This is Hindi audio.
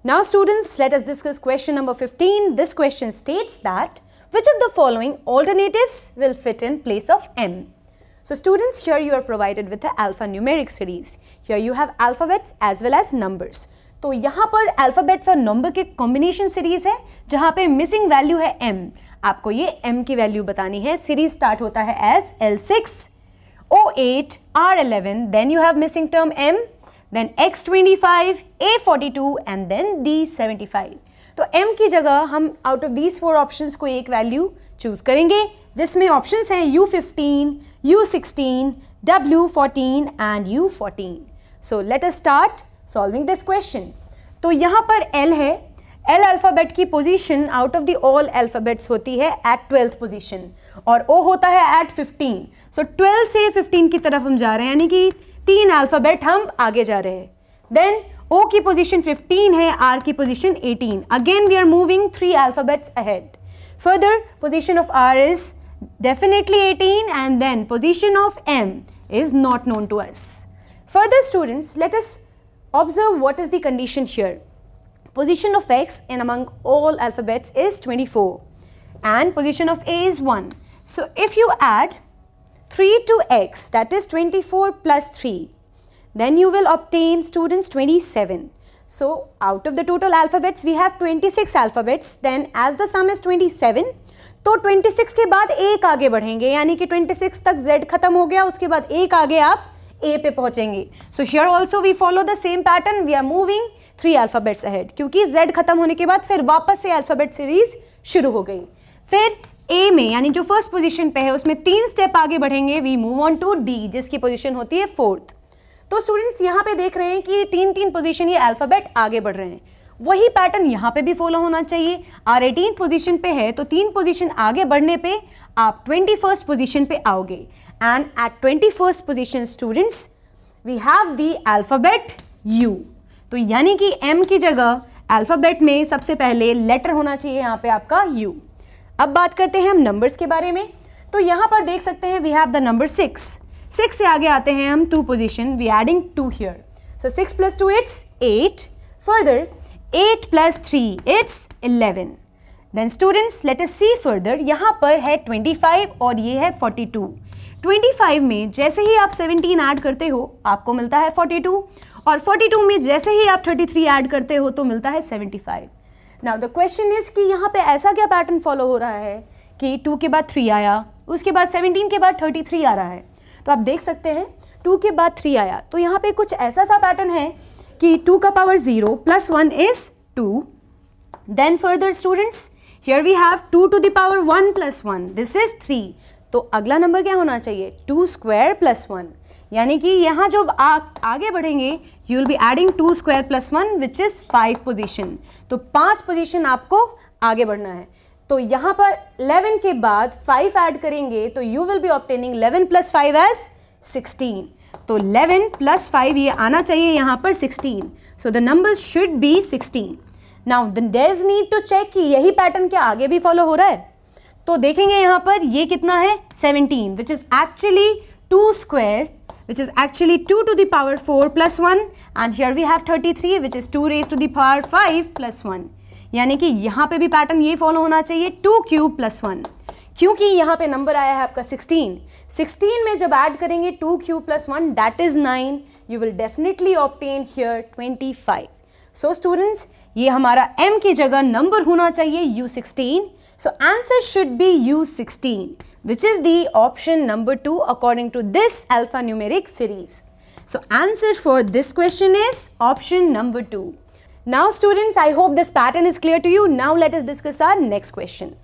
Now students, let us discuss question number 15. This question states that which of the following alternatives will fit in place of M? So students, here you are provided with the alphanumeric series. Here you have alphabets as well as numbers. तो यहाँ पर alphabets और number के combination series है जहाँ पे missing value है M. आपको ये M की value बतानी है. Series start होता है as L6, O8, R11, then you have missing term M, then X25, A42 and then D75. तो M की जगह हम out of these four options को एक value choose करेंगे जिसमें options हैं U15, U16, W14 and U14. So let us start solving this question. तो यहाँ पर L है. L अल्फ़ाबेट की position out of the all alphabets होती है एट 12th पोजीशन और O होता है एट 15. सो 12 से 15 की तरफ हम जा रहे हैं यानी कि 3 अल्फ़ाबेट हम आगे जा रहे हैं. देन O की पोजीशन 15 है, R की position 18. Again we are moving 3 alphabets ahead. Further position of R is definitely 18 and then position of M is not known to us. Further students, let us observe what is the condition here. Position of X in among all alphabets is 24 and position of A is 1. So if you add 3 to X, that is 24 plus 3, then you will obtain students 27. So out of the total alphabets we have 26 alphabets, then as the sum is 27, तो 26 के बाद एक आगे बढ़ेंगे यानी कि 26 तक Z खत्म हो गया, उसके बाद एक आगे आप A पे पहुंचेंगे. So here also we follow the same pattern. We are moving 3 alphabets ahead क्योंकि Z खत्म होने के बाद फिर वापस से अल्फ़ाबेट सीरीज शुरू हो गई. फिर A में यानी जो फर्स्ट पोजीशन पे है उसमें 3 स्टेप आगे बढ़ेंगे. We move on to D जिसकी पोजीशन होती है 4th. तो स्टूडेंट्स यहाँ पे देख रहे हैं कि 3 पोजीशन ये अल्फ़ाबेट आगे बढ़ रहे हैं. वही पैटर्न यहाँ पे भी फॉलो होना चाहिए. R 18th पोजीशन पे है तो 3 पोजीशन आगे बढ़ने पे आप 21st पोजीशन पे आओगे. And at 21st position students we have the alphabet U. तो यानी कि M की जगह अल्फ़ाबेट में सबसे पहले लेटर होना चाहिए यहाँ पे आपका U. अब बात करते हैं हम नंबर्स के बारे में. तो यहाँ पर देख सकते हैं वी हैव द नंबर 6. 6 से आगे आते हैं हम 2 position. We adding 2 here. So 6 plus 2 it's 8. Further 8 plus 3 it's 11. Then students let us see further. यहाँ पर है 25 और ये है 42. 25 में जैसे ही आप 17 ऐड करते हो आपको मिलता है 42 और 42 में जैसे ही आप 33 ऐड करते हो तो मिलता है 75. Now the question is कि यहाँ पे ऐसा क्या पैटर्न फॉलो हो रहा है कि 2 के बाद 3 आया, उसके बाद 17 के बाद 33 आ रहा है. तो आप देख सकते हैं 2 के बाद 3 आया तो यहाँ पे कुछ ऐसा सा पैटर्न है कि 2 का power 0 plus 1 is 2. Then further students, here we have 2 to the power 1 plus 1. This is 3. तो अगला नंबर क्या होना चाहिए 2 square plus 1. यानी कि यहाँ जो आप आगे बढ़ेंगे you will be adding 2 square plus 1 which is 5 position. तो 5 पोजीशन आपको आगे बढ़ना है. तो यहाँ पर 11 के बाद 5 ऐड करेंगे तो you will be obtaining 11 plus 5 as 16. तो 11 plus 5 ये आना चाहिए यहाँ पर 16. So the numbers should be 16. Now there is need to check कि यही पैटर्न क्या आगे भी फॉलो हो रहा है. तो देखेंगे यहाँ पर ये कितना है 17 which is actually 2 square which is actually 2 to the power 4 plus 1 and here we have 33 which is 2 raised to the power 5 plus 1. यानी कि यहाँ पे भी पैटर्न ये फॉलो होना चाहिए 2 cube plus 1 क्योंकि यहाँ पे नंबर आया है आपका 16. 16 में जब ऐड करेंगे 2 cube plus 1 that is 9. You will definitely obtain here 25. So students, ये हमारा M की जगह नंबर होना चाहिए U16. So answer should be U16, which is the option number 2 according to this alphanumeric series. So answer for this question is option number 2. Now students, I hope this pattern is clear to you. Now let us discuss our next question.